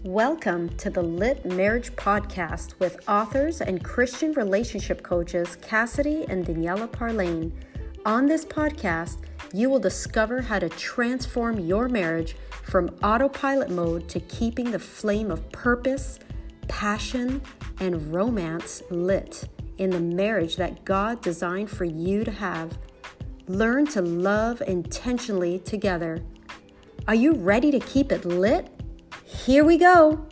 Welcome to the Lit Marriage Podcast with authors and Christian relationship coaches Cassidy and Daniela Parlane. On this podcast, you will discover how to transform your marriage from autopilot mode to keeping the flame of purpose, passion, and romance lit in the marriage that God designed for you to have. Learn to love intentionally together. Are you ready to keep it lit? Here we go.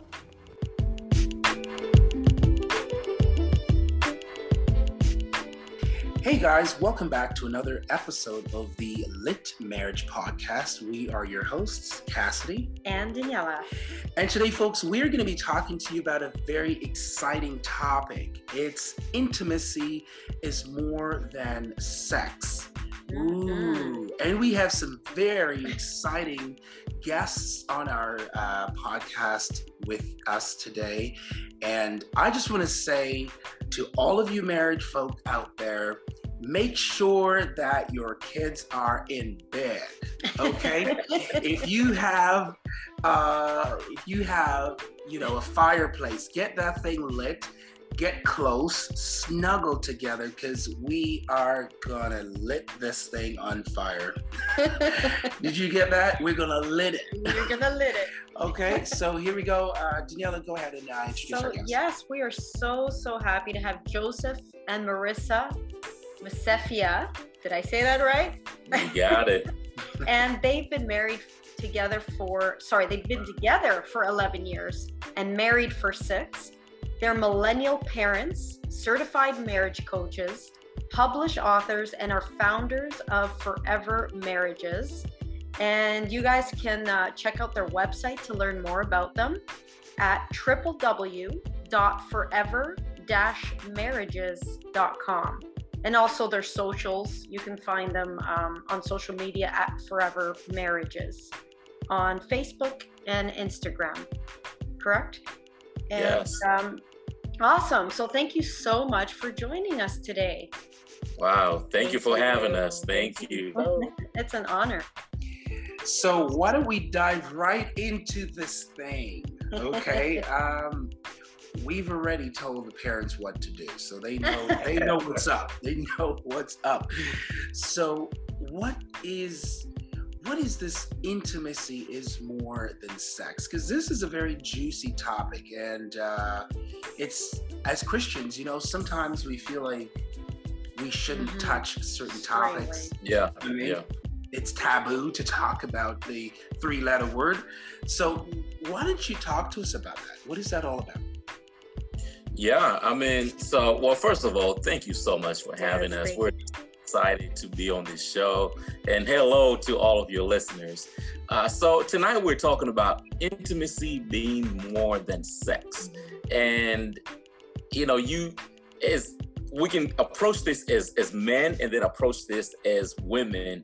Hey guys, welcome back to another episode of the Lit Marriage Podcast. We are your hosts, Cassidy And Daniela. And today, folks, we're going to be talking to you about a very exciting topic. It's intimacy is more than sex. Ooh, and we have some very exciting guests on our podcast with us today. And I just want to say to all of you married folk out there, make sure that your kids are in bed, okay? If you have, a fireplace, get that thing lit. Get close, snuggle together, because we are gonna lit this thing on fire. Did you get that? We're gonna lit it. We're gonna lit it. Okay, so here we go. Daniela, go ahead and introduce our guests. Yes, we are so happy to have Joseph and Marissa Msefya. Did I say that right? You got it. And they've been together for 11 years and married for 6. They're millennial parents, certified marriage coaches, published authors, and are founders of Forever Marriages. And you guys can check out their website to learn more about them at www.forever-marriages.com. And also their socials. You can find them on social media at Forever Marriages on Facebook and Instagram. Correct? And, yes. Awesome. So thank you so much for joining us today. Wow. Thank you for having us. Thank you. It's an honor. So why don't we dive right into this thing? Okay. We've already told the parents what to do, so they know what's up. They know what's up. So what is this intimacy is more than sex? Because this is a very juicy topic, and it's, as Christians, sometimes we feel like we shouldn't touch certain topics. Yeah. It's taboo to talk about the 3-letter word. So why don't you talk to us about that? What is that all about? Yeah, first of all, thank you so much for having us. We're excited to be on this show, and hello to all of your listeners. So tonight we're talking about intimacy being more than sex, and we can approach this as men, and then approach this as women.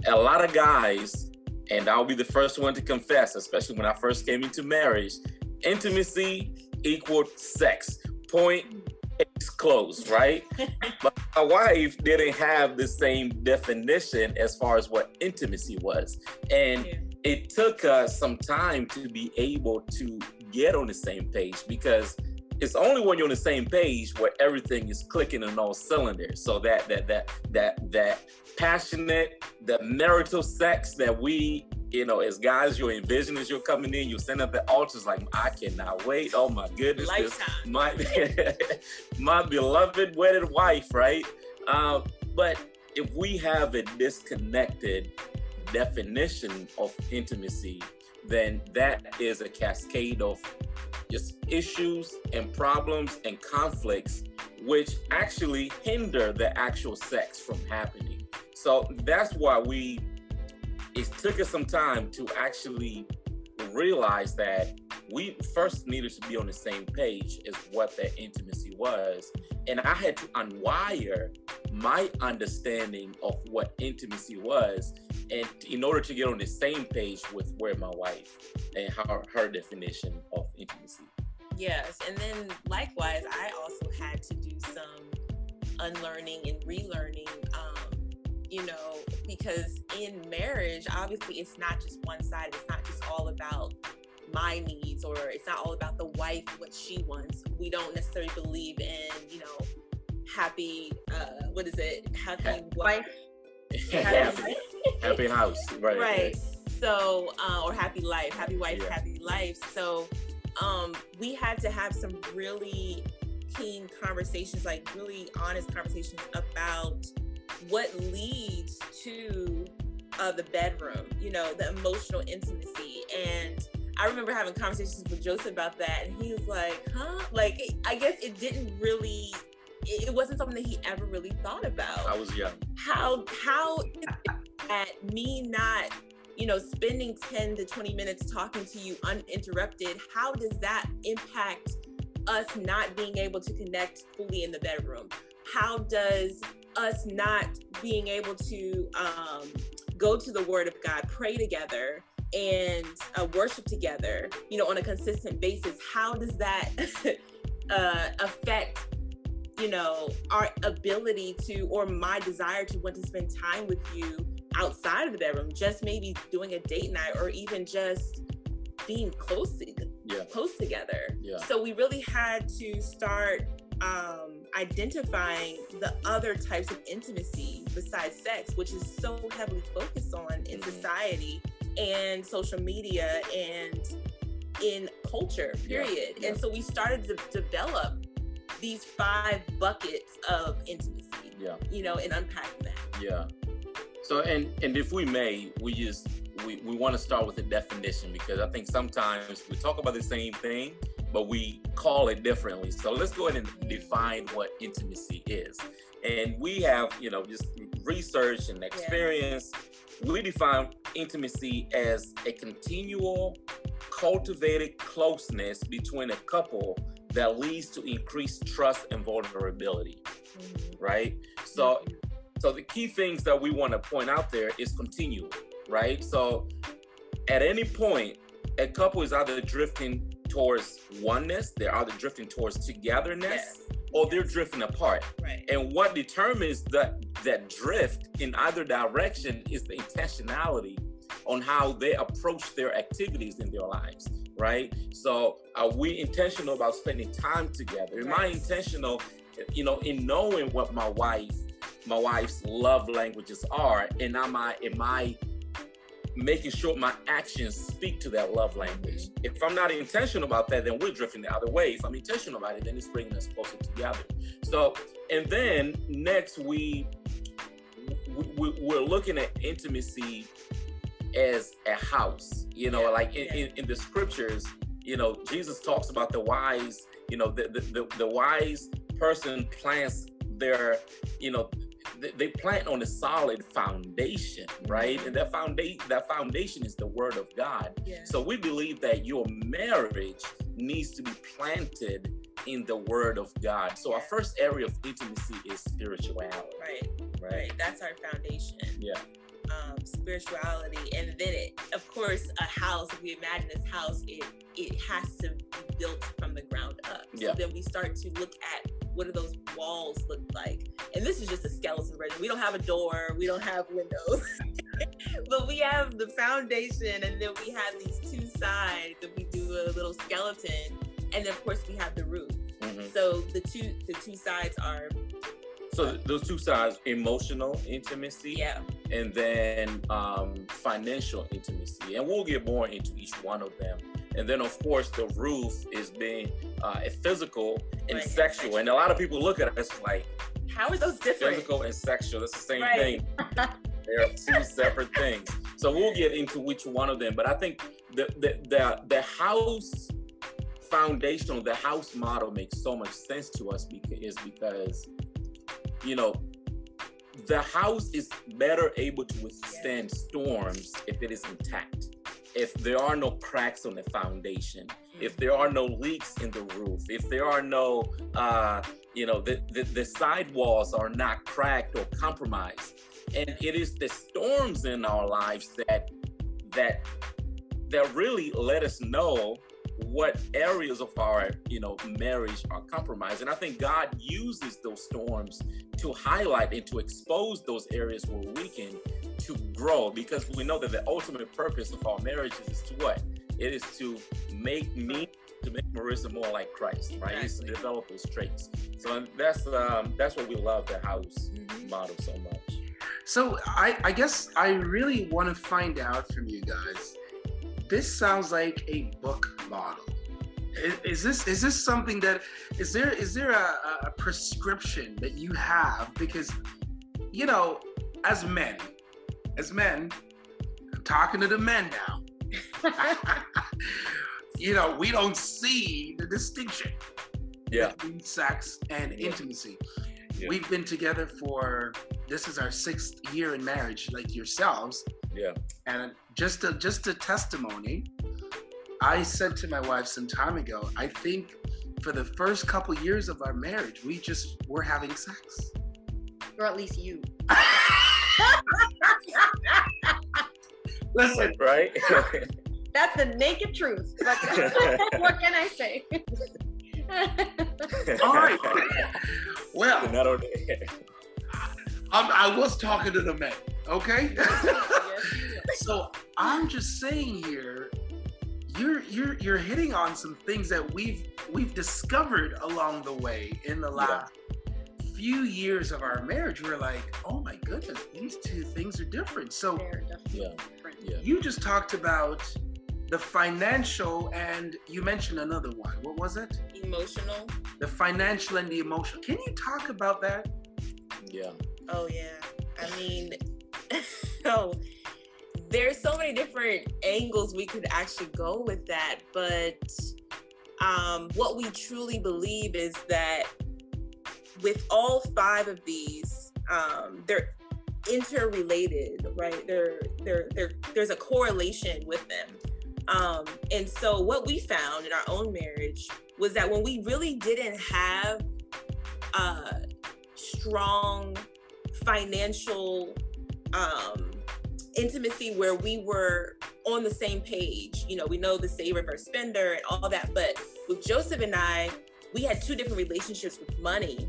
A lot of guys, and I'll be the first one to confess, especially when I first came into marriage, intimacy equaled sex. Point. It's closed, right? But my wife didn't have the same definition as far as what intimacy was. And it took us some time to be able to get on the same page, because it's only when you're on the same page where everything is clicking on all cylinders. So that passionate, that marital sex that we, as guys, you envision as you're coming in, you send up the altars like, I cannot wait. Oh my goodness. Lifetime. My beloved wedded wife, right? But if we have a disconnected definition of intimacy, then that is a cascade of just issues and problems and conflicts, which actually hinder the actual sex from happening. So that's why it took us some time to actually realize that we first needed to be on the same page as what that intimacy was. And I had to unwire my understanding of what intimacy was, and in order to get on the same page with where my wife and her definition of intimacy. Yes, and then likewise, I also had to do some unlearning and relearning, because in marriage, obviously it's not just one side. It's not just all about my needs, or it's not all about the wife, what she wants. We don't necessarily believe in, you know, happy wife, happy house, right. So or happy wife, happy life. So we had to have some really keen conversations, like really honest conversations about what leads to the bedroom, you know, the emotional intimacy. And I remember having conversations with Joseph about that, and he was like, like, I guess it wasn't something that he ever really thought about. I was young. How at me not, you know, spending 10 to 20 minutes talking to you uninterrupted, how does that impact us not being able to connect fully in the bedroom? How does us not being able to go to the Word of God, pray together, and worship together, you know, on a consistent basis, how does that affect, you know, our ability to, or my desire to want to spend time with you outside of the bedroom, just maybe doing a date night, or even just being close together. Yeah. So we really had to start identifying the other types of intimacy besides sex, which is so heavily focused on in society and social media and in culture, period. Yeah. And so we started to develop these 5 buckets of intimacy, you know, and unpacking that. Yeah. So, and if we may, we want to start with a definition, because I think sometimes we talk about the same thing, but we call it differently. So let's go ahead and define what intimacy is. And we have, you know, just research and experience. Yeah. We define intimacy as a continual, cultivated closeness between a couple that leads to increased trust and vulnerability, right? So the key things that we want to point out there is continual, right? So at any point, a couple is either drifting towards oneness, they're either drifting towards togetherness, or they're drifting apart. Right. And what determines that drift in either direction is the intentionality on how they approach their activities in their lives, right? So are we intentional about spending time together? Am I intentional, you know, in knowing what my wife's love languages are, and am I making sure my actions speak to that love language? If I'm not intentional about that, then we're drifting the other way. If I'm intentional about it, then it's bringing us closer together. So, and then next we're looking at intimacy as a house, you know, in the scriptures, you know, Jesus talks about the wise, you know, the wise person plants their, you know, they plant on a solid foundation, right? And that foundation is the Word of God. Yeah. So we believe that your marriage needs to be planted in the Word of God. So our first area of intimacy is spirituality. Right. That's our foundation. Yeah. Spirituality, and then of course, a house. If we imagine this house, it has to be built from the ground up. So then we start to look at, what do those walls look like? And this is just a skeleton version. We don't have a door, we don't have windows, but we have the foundation, and then we have these 2 sides, and we do a little skeleton, and then of course we have the roof. So the two sides are. So those 2 sides: emotional intimacy, and then financial intimacy, and we'll get more into each one of them. And then, of course, the roof is being physical and sexual. And a lot of people look at us like, how are those different? Physical and sexual, that's the same thing. They're 2 separate things. So we'll get into each one of them. But I think the house foundational, the house model makes so much sense to us because, you know, the house is better able to withstand storms if it is intact. If there are no cracks on the foundation, if there are no leaks in the roof, if there are no, you know, the sidewalls are not cracked or compromised. And it is the storms in our lives that really let us know what areas of our, you know, marriage are compromised. And I think God uses those storms to highlight and to expose those areas where we can to grow, because we know that the ultimate purpose of our marriages is to what? It is to make Marissa more like Christ, right? Exactly. It's to develop those traits. So that's what we love the house model so much. So I guess I really want to find out from you guys. This sounds like a book model. Is this something that is there a prescription that you have? Because as men, I'm talking to the men now. We don't see the distinction between sex and intimacy. Yeah. We've been together this is our 6th year in marriage, like yourselves. Yeah. And just a testimony. I said to my wife some time ago, I think for the first couple years of our marriage, we just were having sex. Or at least you. Listen, right? That's the naked truth. What can I say? All right. Well, I was talking to the men, okay? So I'm just saying here, you're hitting on some things that we've discovered along the way in the last few years of our marriage. We're like, oh my goodness, these two things are different. So they're definitely different. Yeah. You just talked about the financial, and you mentioned another one. What was it? Emotional. The financial and the emotional. Can you talk about that? Yeah. Oh yeah. I mean, there's so many different angles we could actually go with that, but what we truly believe is that with all 5 of these, they're interrelated, right? There's a correlation with them. And so what we found in our own marriage was that when we really didn't have strong financial intimacy where we were on the same page, we know the saver versus spender and all that, but with Joseph and I, we had 2 different relationships with money.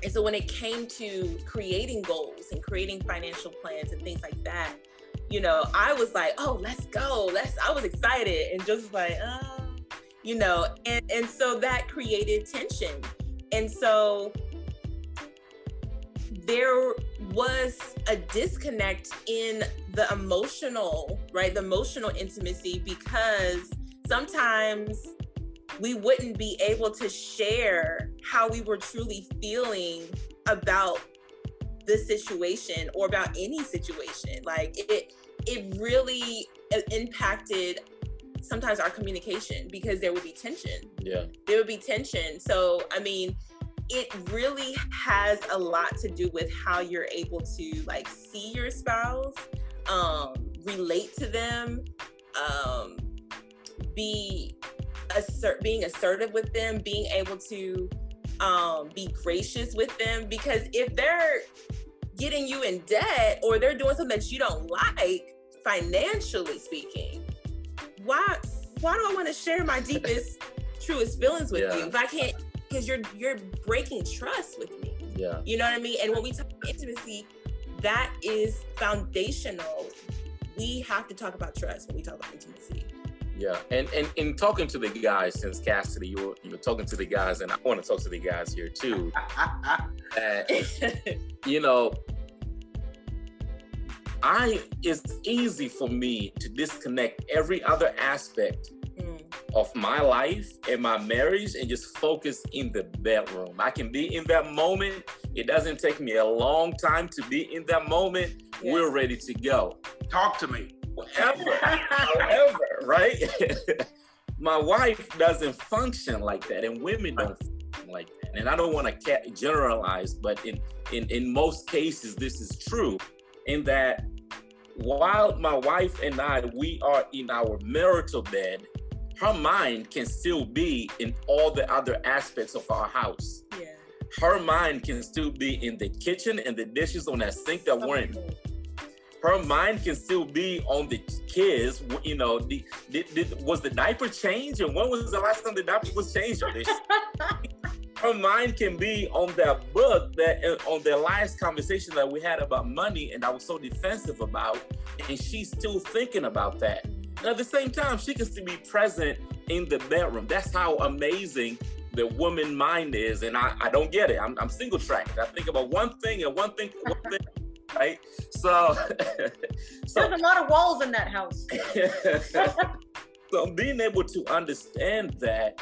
And so when it came to creating goals and creating financial plans and things like that, I was like, oh, let's go. I was excited. And Joseph was like, and so that created tension. And so there was a disconnect in the emotional, right? The emotional intimacy, because sometimes we wouldn't be able to share how we were truly feeling about the situation or about any situation. Like it really impacted sometimes our communication because there would be tension. Yeah. There would be tension. So, I mean, it really has a lot to do with how you're able to see your spouse, relate to them, being assertive with them, being able to be gracious with them. Because if they're getting you in debt or they're doing something that you don't like, financially speaking, why do I want to share my deepest, truest feelings with you if I can't? Because you're breaking trust with me. Yeah. You know what I mean? And when we talk about intimacy, that is foundational. We have to talk about trust when we talk about intimacy. Yeah, and in talking to the guys, since Cassidy, you're talking to the guys, and I want to talk to the guys here too. It's easy for me to disconnect every other aspect of my life and my marriage and just focus in the bedroom. I can be in that moment. It doesn't take me a long time to be in that moment. Yes. We're ready to go. Talk to me. However, right? My wife doesn't function like that, and women don't function like that. And I don't want to generalize, but in most cases, this is true. In that, while my wife and we are in our marital bed, her mind can still be in all the other aspects of our house. Yeah. Her mind can still be in the kitchen and the dishes on that sink that weren't. Her mind can still be on the kids. Was the diaper changed? And when was the last time the diaper was changed? Her mind can be on that book on the last conversation that we had about money and I was so defensive about, and she's still thinking about that. And at the same time, she can still be present in the bedroom. That's how amazing the woman mind is. And I don't get it. I'm single tracked. I think about one thing, right? So there's a lot of walls in that house. So being able to understand that,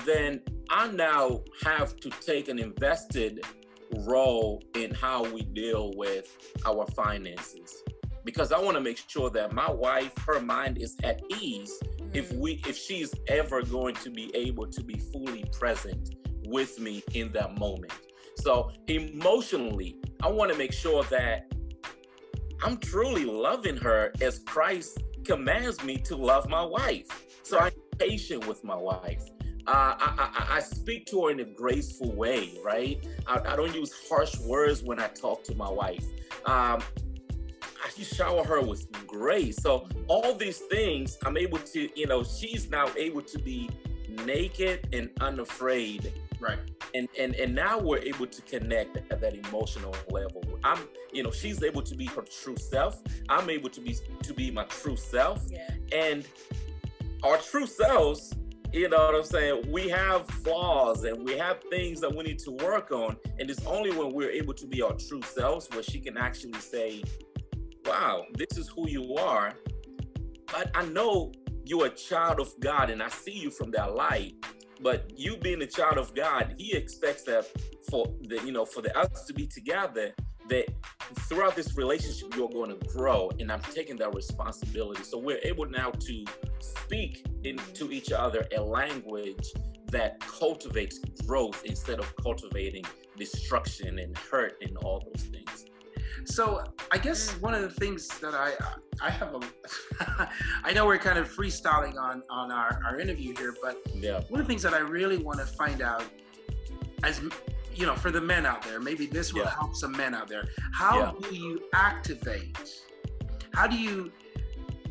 then I now have to take an invested role in how we deal with our finances, because I want to make sure that my wife, her mind is at ease if she's ever going to be able to be fully present with me in that moment. So emotionally, I want to make sure that I'm truly loving her as Christ commands me to love my wife. So I'm patient with my wife. I speak to her in a graceful way, right? I don't use harsh words when I talk to my wife. I shower her with grace. So all these things, I'm able to, she's now able to be naked and unafraid. Right. And now we're able to connect at that emotional level. She's able to be her true self. I'm able to be my true self. Yeah. And our true selves, you know what I'm saying? We have flaws and we have things that we need to work on. And it's only when we're able to be our true selves where she can actually say, wow, this is who you are. But I know you're a child of God and I see you from that light. But you being a child of God, he expects that for us to be together, that throughout this relationship, you're going to grow. And I'm taking that responsibility. So we're able now to speak into each other a language that cultivates growth instead of cultivating destruction and hurt and all those things. So I guess one of the things that I have I know we're kind of freestyling on our interview here, but one of the things that I really want to find out, as for the men out there, maybe this will help some men out there. How do you activate? How do you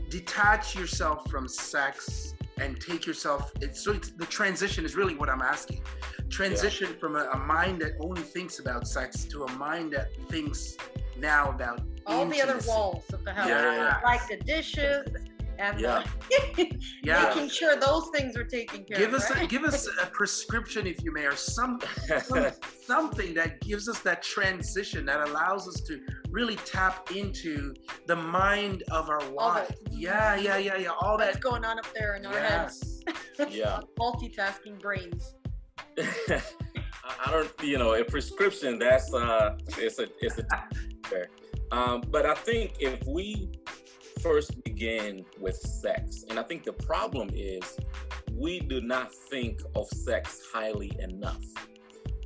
detach yourself from sex and take yourself? The transition is really what I'm asking. Transition from a mind that only thinks about sex to a mind that thinks now about all intimacy. The other walls of the house, like the dishes and making sure those things are taken care of. Give us a prescription, if you may, or something that gives us that transition that allows us to really tap into the mind of our wife. All that's that going on up there in our heads. Multitasking brains. I don't, a prescription, that's it's a but I think if we first begin with sex, and I think the problem is we do not think of sex highly enough.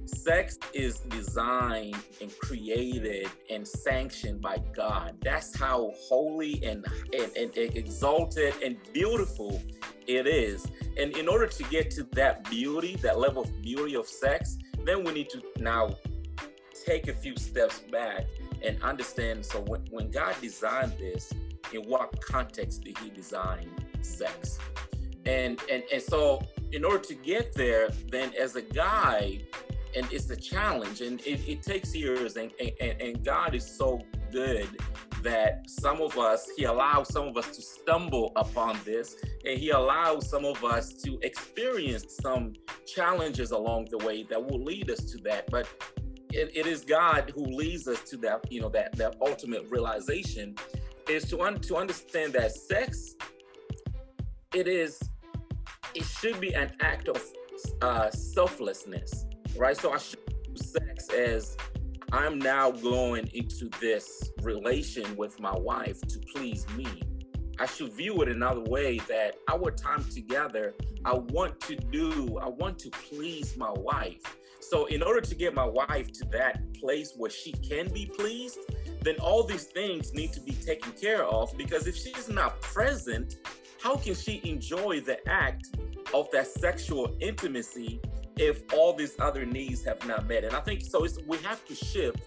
Sex is designed and created and sanctioned by God. That's how holy and exalted and beautiful it is. And in order to get to that beauty, that level of beauty of sex, then we need to now take a few steps back and understand. So when God designed this, in what context did he design sex? And so in order to get there, then as a guy, and it's a challenge, and it takes years, and God is so good that he allows some of us to stumble upon this, and he allows some of us to experience some challenges along the way that will lead us to that. But it is God who leads us to that, that ultimate realization is to understand that sex, it should be an act of selflessness. Right, so I should do sex as I'm now going into this relation with my wife to please me. I should view it another way, that our time together, I want to please my wife. So in order to get my wife to that place where she can be pleased, then all these things need to be taken care of, because if she's not present, how can she enjoy the act of that sexual intimacy if all these other needs have not met? And I think so we have to shift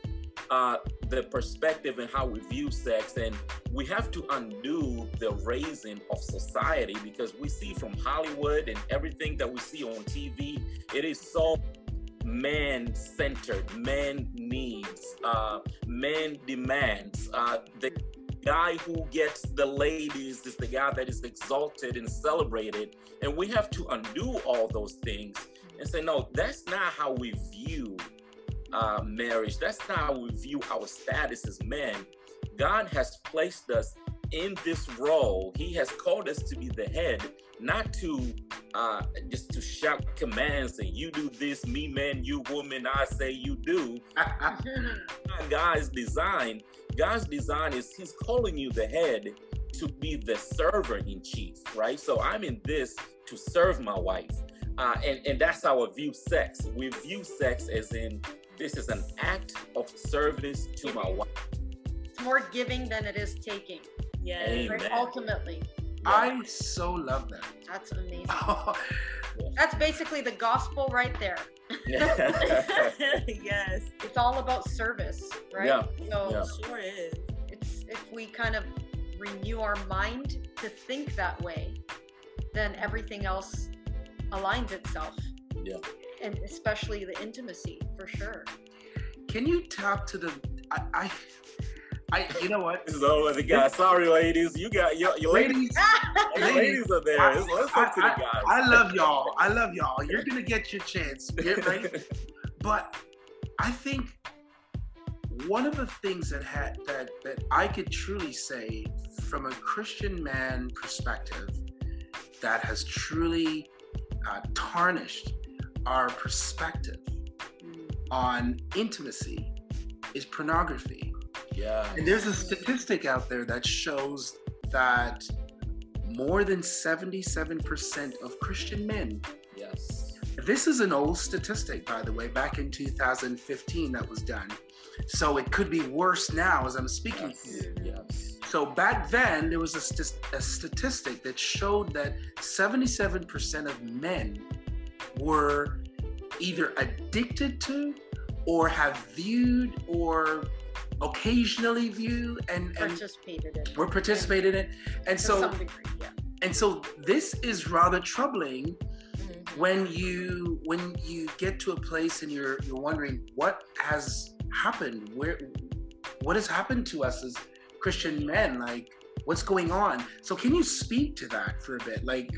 the perspective and how we view sex, and we have to undo the raising of society, because we see from Hollywood and everything that we see on TV, it is so man-centered, man needs, man demands. guy who gets the ladies is the guy that is exalted and celebrated. And we have to undo all those things and say, no, that's not how we view marriage. That's not how we view our status as men. God has placed us in this role. He has called us to be the head, not to just to shout commands and you do this, me man, you woman, I say you do. God's design is he's calling you the head to be the server in chief, right? So I'm in this to serve my wife. And that's how we view sex. We view sex as in this is an act of service to my wife. It's more giving than it is taking. Yeah. Right? Ultimately. I so love that. That's amazing. That's basically the gospel right there. Yes. It's all about service, right? Yeah. So Sure is. it's if we kind of renew our mind to think that way, then everything else aligns itself. Yeah. And especially the intimacy, for sure. Can you talk to the you know what? So the guys, sorry ladies, you got your ladies. Ladies are there. Let's talk to the guys. I love y'all. You're gonna get your chance. Get ready. But I think one of the things that I could truly say from a Christian man perspective that has truly tarnished our perspective on intimacy is pornography. Yeah. And there's a statistic out there that shows that more than 77% of Christian men. Yes. This is an old statistic, by the way, back in 2015 that was done. So it could be worse now as I'm speaking to you. Yes. So back then, there was a statistic that showed that 77% of men were either addicted to or have viewed or occasionally view and Participated in. were participated in. And To so some degree, yeah. and so this is rather troubling when you get to a place and you're wondering what has happened, what has happened to us as Christian men, like what's going on. So can you speak to that for a bit? Like,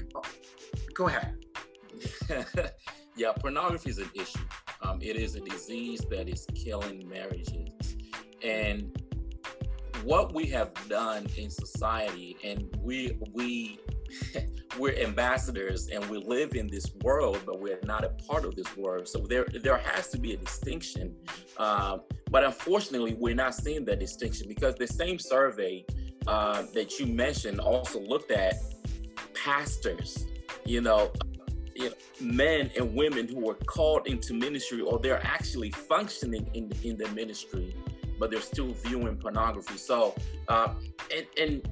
go ahead. Yeah, pornography is an issue. It is a disease that is killing marriages. And what we have done in society, and we're ambassadors and we live in this world, but we're not a part of this world. So there has to be a distinction. But unfortunately, we're not seeing that distinction because the same survey that you mentioned also looked at pastors, men and women who were called into ministry, or they're actually functioning in the ministry, but they're still viewing pornography. So, and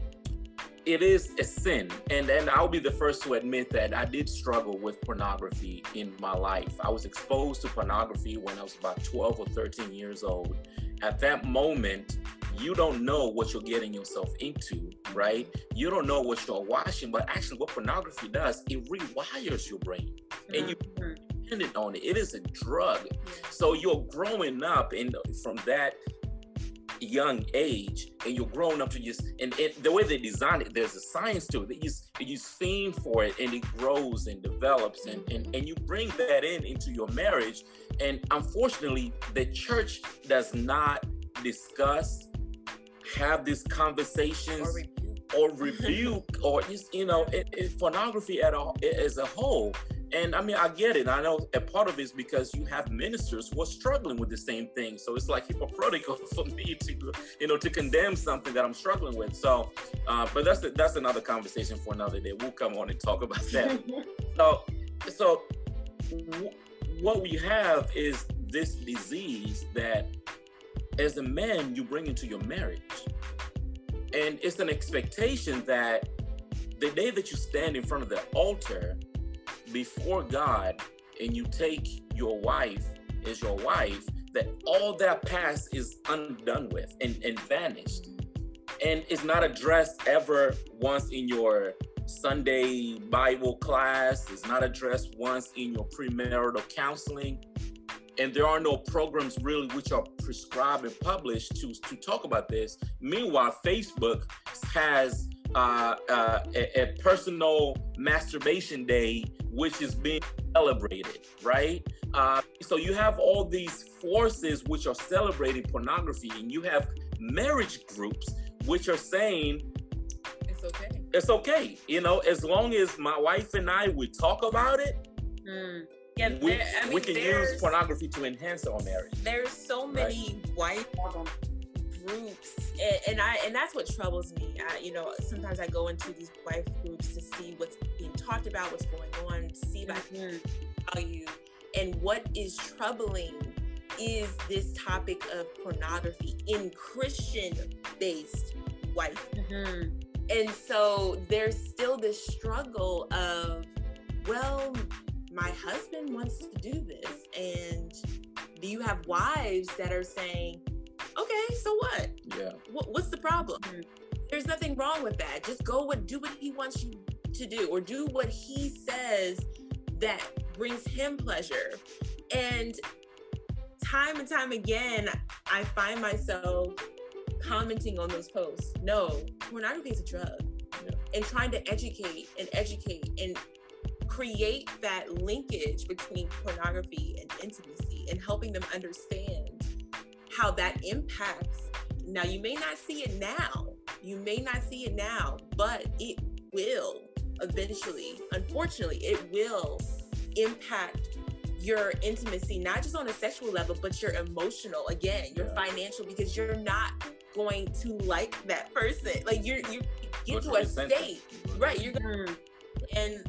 it is a sin. And I'll be the first to admit that I did struggle with pornography in my life. I was exposed to pornography when I was about 12 or 13 years old. At that moment, you don't know what you're getting yourself into, right? You don't know what you're watching, but actually what pornography does, it rewires your brain. And you're dependent on it. It is a drug. So you're growing up from that young age, and you're growing up to just, and the way they design it, there's a science to it. You fiend for it, and it grows and develops, and you bring that into your marriage. And unfortunately, the church does not discuss, have these conversations, or rebuke, or just, pornography as a whole. And I mean, I get it. I know a part of it is because you have ministers who are struggling with the same thing. So it's like hypocritical for me to condemn something that I'm struggling with. So, but that's another conversation for another day. We'll come on and talk about that. So what we have is this disease that, as a man, you bring into your marriage. And it's an expectation that the day that you stand in front of the altar before God and you take your wife as your wife, that all that past is undone with and vanished. And it's not addressed ever once in your Sunday Bible class. It's not addressed once in your premarital counseling. and there are no programs really which are prescribed and published to talk about this. Meanwhile, Facebook has a personal masturbation day, which is being celebrated, right? So you have all these forces which are celebrating pornography, and you have marriage groups which are saying it's okay. It's okay, as long as my wife and I would talk about it. Yeah, we can use pornography to enhance our marriage. There's so many wife groups, and that's what troubles me. Sometimes I go into these wife groups to see what's being talked about, what's going on, to see if I can value. And what is troubling is this topic of pornography in Christian-based wife. And so there's still this struggle of, well, my husband wants to do this. And do you have wives that are saying, okay, so what? Yeah. What's the problem? There's nothing wrong with that. Just do what he wants you to do, or do what he says that brings him pleasure. And time again, I find myself commenting on those posts. No, pornography is a drug. And trying to educate and create that linkage between pornography and intimacy, and helping them understand how that impacts. Now, you may not see it now, but it will eventually, unfortunately, it will impact your intimacy, not just on a sexual level, but your emotional, again, your financial, because you're not going to like that person. Like you get to a state, right? You're gonna, and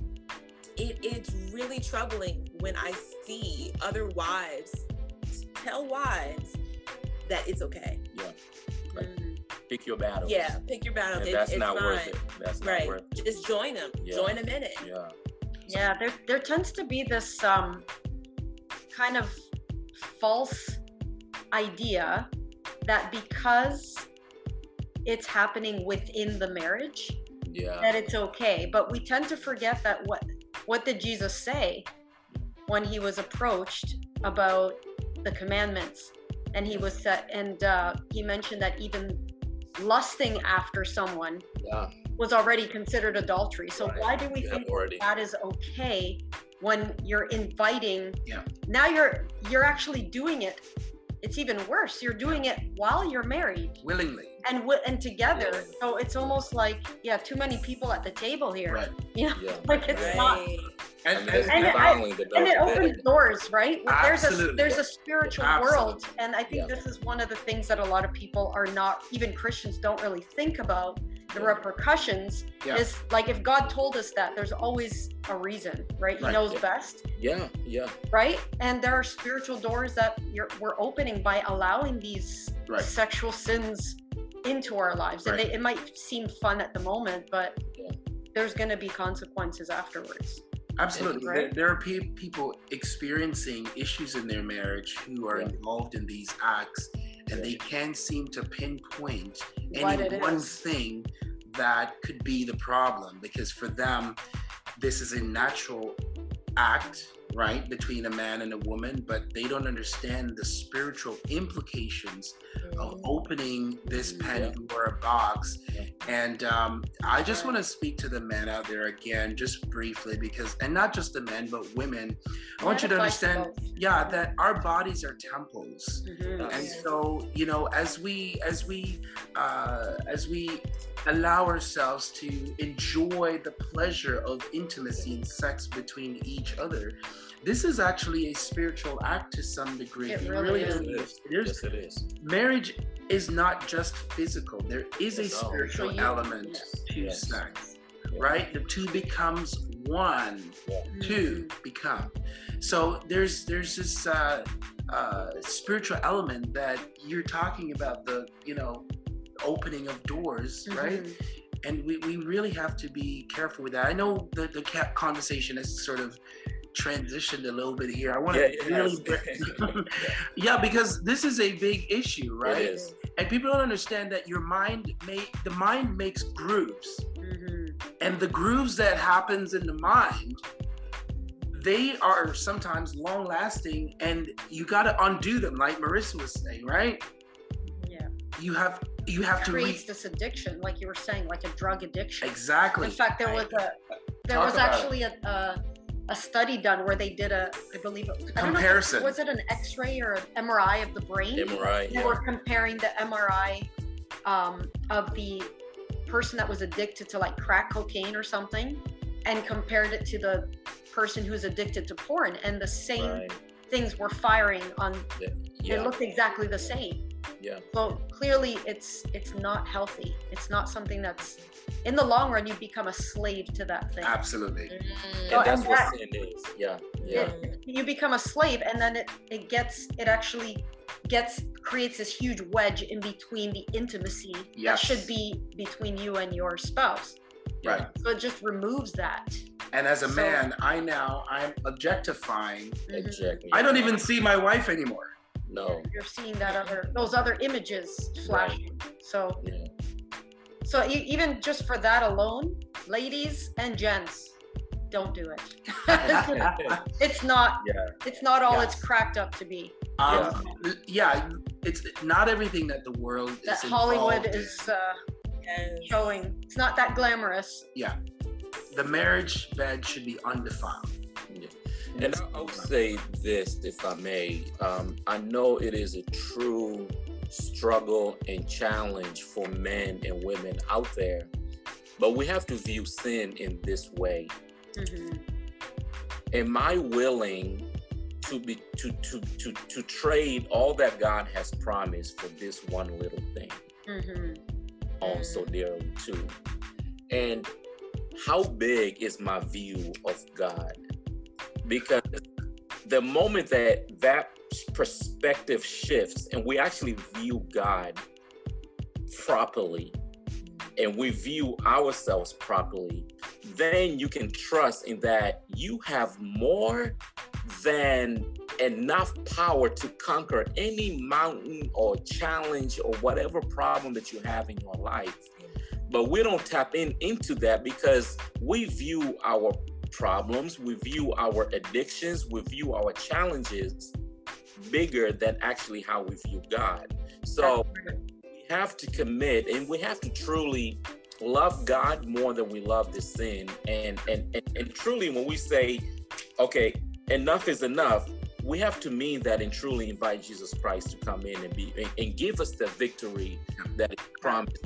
it's really troubling when I see other wives tell wives that it's okay. Yeah. Right. Pick your battles. Yeah, pick your battles. That's not worth it. That's not worth it. Just join them. Yeah. Join them in it. Yeah. Yeah, there tends to be this kind of false idea that because it's happening within the marriage, that it's okay. But we tend to forget that what did Jesus say when he was approached about the commandments? And he was set, and he mentioned that even lusting after someone was already considered adultery. So why do we think that is okay when you're inviting? Now you're actually doing it. It's even worse. You're doing it while you're married, willingly and together. So it's almost like too many people at the table here. Right. Like it's not. And it opens doors, right? Absolutely. There's a spiritual world, and I think this is one of the things that a lot of people are not, even Christians, don't really think about. The repercussions is like, if God told us that, there's always a reason, right? He knows best. Yeah. Right? And there are spiritual doors that we're opening by allowing these sexual sins into our lives. And it might seem fun at the moment, but there's going to be consequences afterwards. Absolutely. Right? There are people experiencing issues in their marriage who are involved in these acts, and they can't seem to pinpoint any one thing that could be the problem, because for them, this is a natural act, right, between a man and a woman, but they don't understand the spiritual implications of opening this Pandora box. And I just want to speak to the men out there again, just briefly, because, and not just the men, but women. I want you to understand, that our bodies are temples. And so, as we allow ourselves to enjoy the pleasure of intimacy and sex between each other, this is actually a spiritual act to some degree. It really is. Yes, it is. Marriage is not just physical. There is a spiritual element to sex, right? The two becomes one. Two become. So there's this spiritual element that you're talking about, the opening of doors, right? And we really have to be careful with that. I know the conversation has sort of transitioned a little bit here. I want to because this is a big issue, right? It is. And people don't understand that the mind makes grooves, and the grooves that happens in the mind, they are sometimes long lasting, and you got to undo them, like Marissa was saying, right? Yeah. You have to creates this addiction, like you were saying, like a drug addiction. Exactly. In fact, there was actually a study done where they did I believe comparison. Was it an X-ray or an MRI of the brain? MRI. They were comparing the MRI of the person that was addicted to like crack cocaine or something, and compared it to the person who's addicted to porn, and the same things were firing on. They looked exactly the same. Yeah. So clearly, it's not healthy. It's not something that's, in the long run, you become a slave to that thing. Absolutely. So, and that's what sin is. Yeah. You become a slave, and then it actually creates this huge wedge in between the intimacy that should be between you and your spouse. Right. So it just removes that. And as a man, I'm objectifying. Exactly. I don't even see my wife anymore. No. You're seeing those other images flashing. So, so even just for that alone, ladies and gents, don't do it. It's not all it's cracked up to be. It's not everything that the world that Hollywood is showing. It's not that glamorous. Yeah. The marriage bed should be undefiled. Yeah. And I'll say this, if I may. I know it is a true struggle and challenge for men and women out there, but we have to view sin in this way. Mm-hmm. Am I willing to trade all that God has promised for this one little thing? Mm-hmm. So dearly too. And how big is my view of God? Because the moment that perspective shifts and we actually view God properly and we view ourselves properly, then you can trust in that you have more than enough power to conquer any mountain or challenge or whatever problem that you have in your life. But we don't tap into that because we view our problems, we view our addictions, we view our challenges bigger than actually how we view God. So we have to commit, and we have to truly love God more than we love the sin. And truly, when we say, okay, enough is enough, we have to mean that and truly invite Jesus Christ to come in and give us the victory that is promised.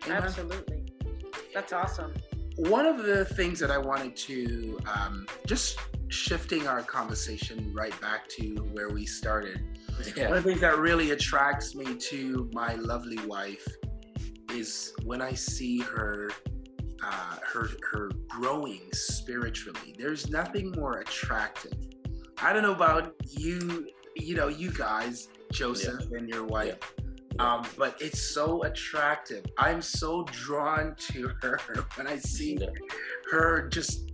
Absolutely. That's awesome. One of the things that I wanted to, just shifting our conversation right back to where we started, one of the things that really attracts me to my lovely wife is when I see her growing spiritually. There's nothing more attractive. I don't know about you, you guys, Joseph and your wife. But it's so attractive. I'm so drawn to her when I see her just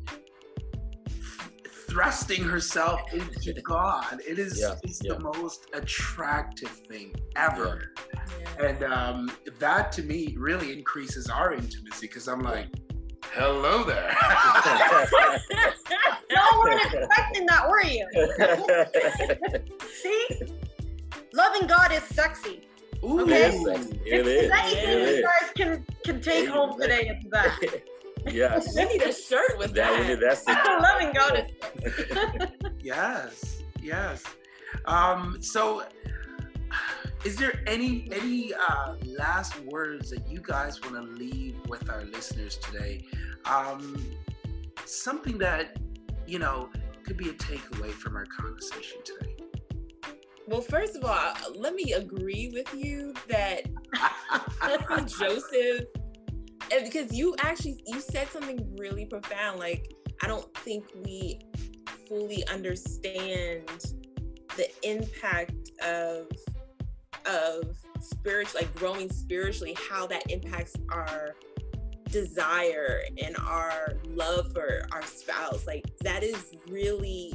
thrusting herself into God. It's the most attractive thing ever. And that to me really increases our intimacy because I'm like, hello there. Y'all weren't expecting that, were you? See? Loving God is sexy. Ooh, okay. It is. Anything you guys can take home today is that. Yes. We need a shirt with that. That's it. Loving God is Yes. So is there any last words that you guys want to leave with our listeners today? Something that, could be a takeaway from our conversation today. Well, first of all, let me agree with you that Joseph, because you said something really profound. Like, I don't think we fully understand the impact of spiritual, like growing spiritually, how that impacts our desire and our love for our spouse. Like, that is really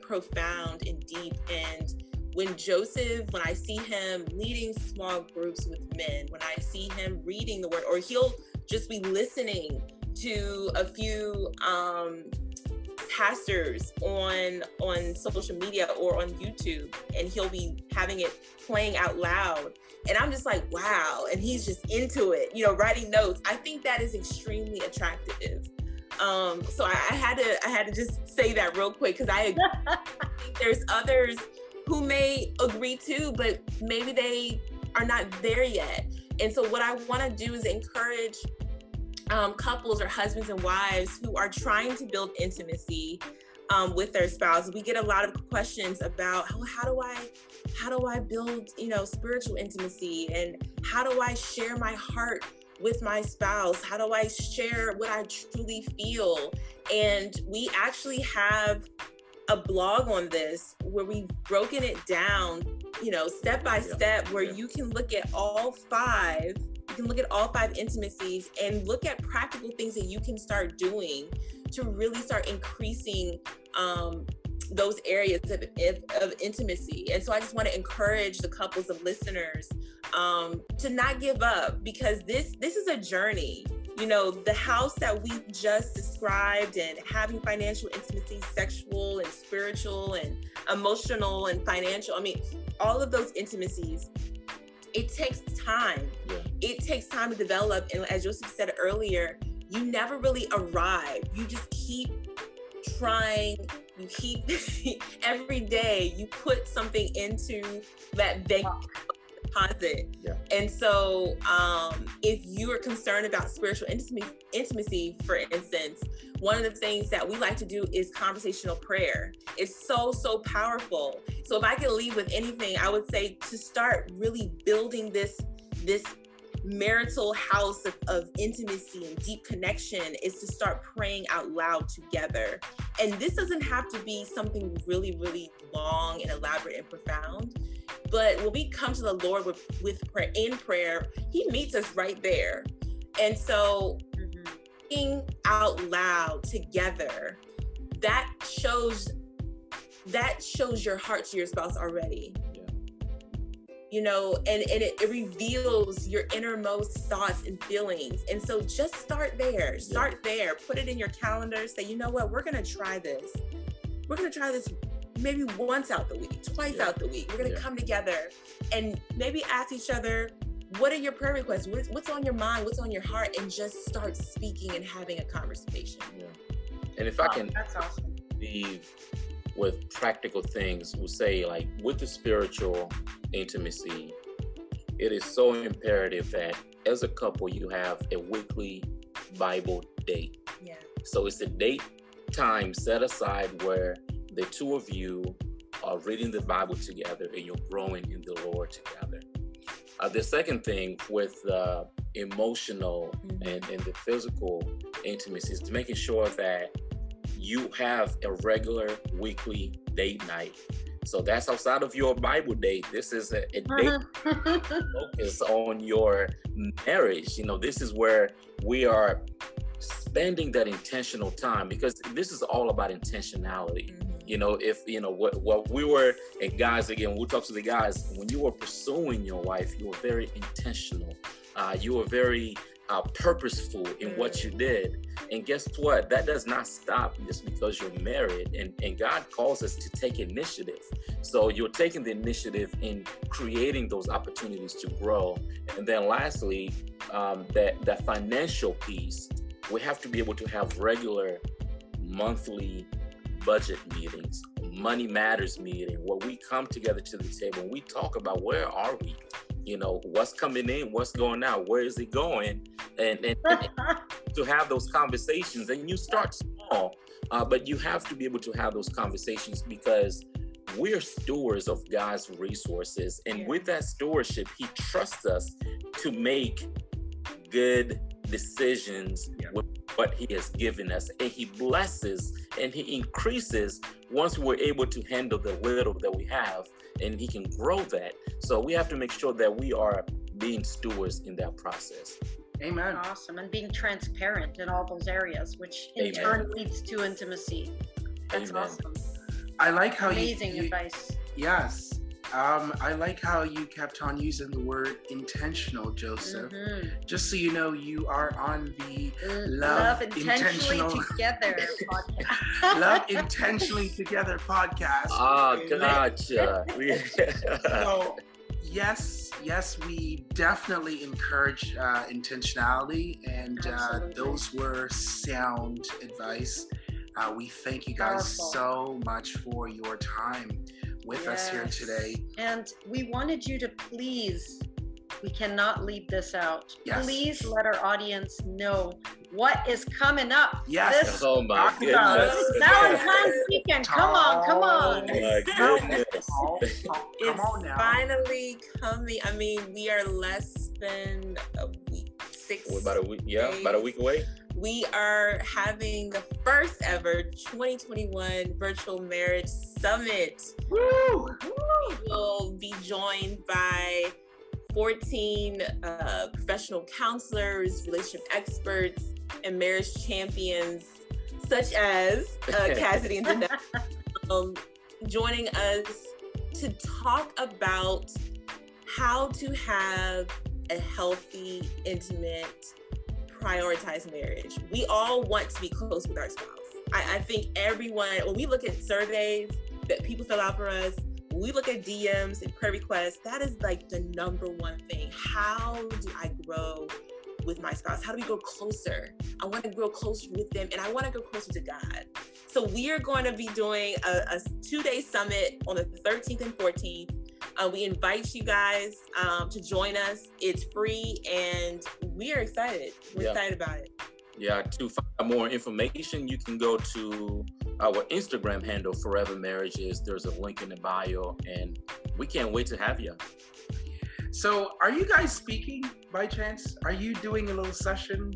profound and deep. And when I see him leading small groups with men, when I see him reading the word, or he'll just be listening to a few pastors on social media or on YouTube, and he'll be having it playing out loud. And I'm just like, wow. And he's just into it, you know, writing notes. I think that is extremely attractive. So I had to just say that real quick, because I think there's others who may agree too, but maybe they are not there yet. And so what I want to do is encourage couples or husbands and wives who are trying to build intimacy with their spouse. We get a lot of questions about how do I build, you know, spiritual intimacy, and how do I share my heart with my spouse? How do I share what I truly feel? And we actually have a blog on this where we've broken it down, you know, step by step, where you can look at all five. You can look at all five intimacies and look at practical things that you can start doing to really start increasing those areas of intimacy. And so I just want to encourage the couples of listeners to not give up, because this is a journey. You know, the house that we just described, and having financial intimacy, sexual and spiritual and emotional and financial, I mean, all of those intimacies, it takes time. Yeah. It takes time to develop. And as Joseph said earlier, you never really arrive. You just keep trying. You keep every day you put something into that bank deposit. Yeah. And so if you are concerned about spiritual intimacy, for instance, one of the things that we like to do is conversational prayer. It's so powerful. So if I could leave with anything, I would say to start really building this marital house of intimacy and deep connection is to start praying out loud together. And this doesn't have to be something really, really long and elaborate and profound. But when we come to the Lord with prayer, in prayer, He meets us right there. And so praying out loud together, that shows your heart to your spouse already. You know, and it reveals your innermost thoughts and feelings. And so just start there. Start there. Put it in your calendar. Say, you know what? We're going to try this. We're going to try this maybe once out the week, twice out the week. We're going to come together and maybe ask each other, what are your prayer requests? What's on your mind? What's on your heart? And just start speaking and having a conversation. Yeah. And if I can, that's awesome. Leave with practical things, we'll say, like, with the spiritual intimacy, it is so imperative that as a couple you have a weekly Bible date. Yeah. So it's a date time set aside where the two of you are reading the Bible together and you're growing in the Lord together. The second thing with emotional and the physical intimacy is making sure that you have a regular weekly date night. So that's outside of your Bible date. This is a date focus on your marriage. You know, this is where we are spending that intentional time, because this is all about intentionality. You know, if, you know, what we were, and guys, again, we'll talk to the guys, when you were pursuing your wife, you were very intentional. You were very purposeful in what you did. And guess what? That does not stop just because you're married. And God calls us to take initiative. So you're taking the initiative in creating those opportunities to grow. And then lastly, that financial piece, we have to be able to have regular monthly budget meetings, money matters meeting, where we come together to the table and we talk about where are we? You know, what's coming in, what's going out, where is it going? And to have those conversations. And you start small, but you have to be able to have those conversations, because we're stewards of God's resources. And with that stewardship, He trusts us to make good decisions with what He has given us. And He blesses and He increases once we're able to handle the little that we have, and He can grow that. So we have to make sure that we are being stewards in that process. Amen. Awesome. And being transparent in all those areas, which in turn leads to intimacy. That's awesome. I like how amazing advice. Yes. I like how you kept on using the word intentional, Joseph. Just so you know, you are on the Love Intentionally Together podcast. Love Intentionally Together podcast. Oh, gotcha. So, yes, we definitely encourage intentionality, and those were sound advice. We thank you guys so much for your time with us here today. And we wanted you to please, we cannot leave this out. Yes. Please let our audience know what is coming up. Yes. Oh my goodness. Valentine's weekend. Come on. Oh my goodness. Come on now. Finally coming. I mean, we are less than a week. About a week. Yeah, about a week away. We are having the first ever 2021 Virtual Marriage Summit. Woo! We will be joined by 14 professional counselors, relationship experts, and marriage champions, such as Cassidy and Daniela, joining us to talk about how to have a healthy, intimate, prioritized marriage. We all want to be close with our spouse. I think everyone, when we look at surveys that people fill out for us, when we look at DMs and prayer requests, that is like the number one thing. How do I grow with my spouse? How do we grow closer? I want to grow closer with them, and I want to grow closer to God. So we are going to be doing a 2-day summit on the 13th and 14th. We invite you guys to join us. It's free, and we are excited. We're excited about it. Yeah, to find more information, you can go to our Instagram handle, Forever Marriages. There's a link in the bio, and we can't wait to have you. So, are you guys speaking by chance? Are you doing a little session?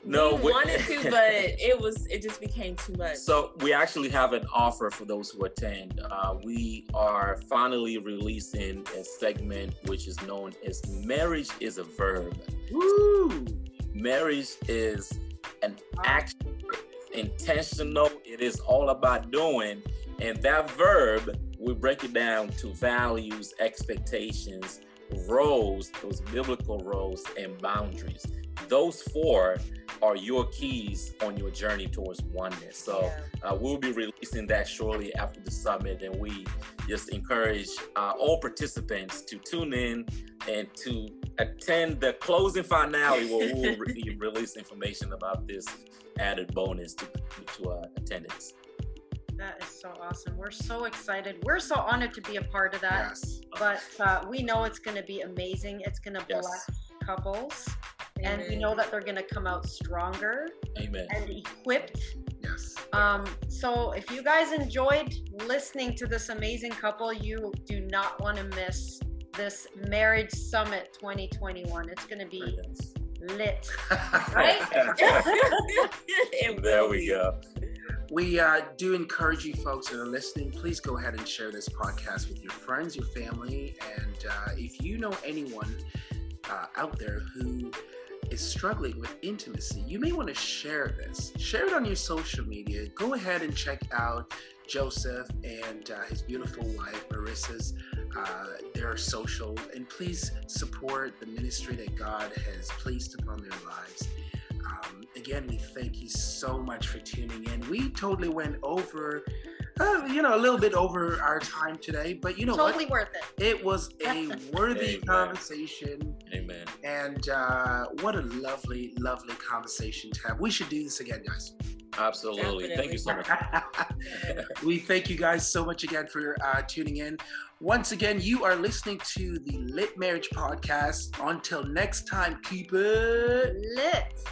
No, we wanted to, but it just became too much. So we actually have an offer for those who attend. We are finally releasing a segment which is known as Marriage is a Verb. Woo! Marriage is an action, intentional. It is all about doing. And that verb, we break it down to values, expectations, roles, those biblical roles, and boundaries. Those 4 are your keys on your journey towards oneness. So we'll be releasing that shortly after the summit, and we just encourage all participants to tune in and to attend the closing finale, where we'll release information about this added bonus to attendance. That is so awesome. We're so excited. We're so honored to be a part of that. Yes. But we know it's going to be amazing. It's going to bless couples. Amen. And we know that they're going to come out stronger. Amen. And equipped. Yes. So if you guys enjoyed listening to this amazing couple, you do not want to miss this Marriage Summit 2021. It's going to be lit. Right? There we go. We do encourage you folks that are listening, please go ahead and share this podcast with your friends, your family, and if you know anyone out there who is struggling with intimacy, you may want to share this. Share it on your social media. Go ahead and check out Joseph and his beautiful wife, Marissa's, their social, and please support the ministry that God has placed upon their lives. Again, we thank you so much for tuning in. We totally went over, a little bit over our time today, but you know totally what? Worth it. It was a worthy conversation. Amen. And what a lovely, lovely conversation to have. We should do this again, guys. Absolutely. Definitely. Thank you so much. We thank you guys so much again for tuning in. Once again, you are listening to the Lit Marriage Podcast. Until next time, keep it lit.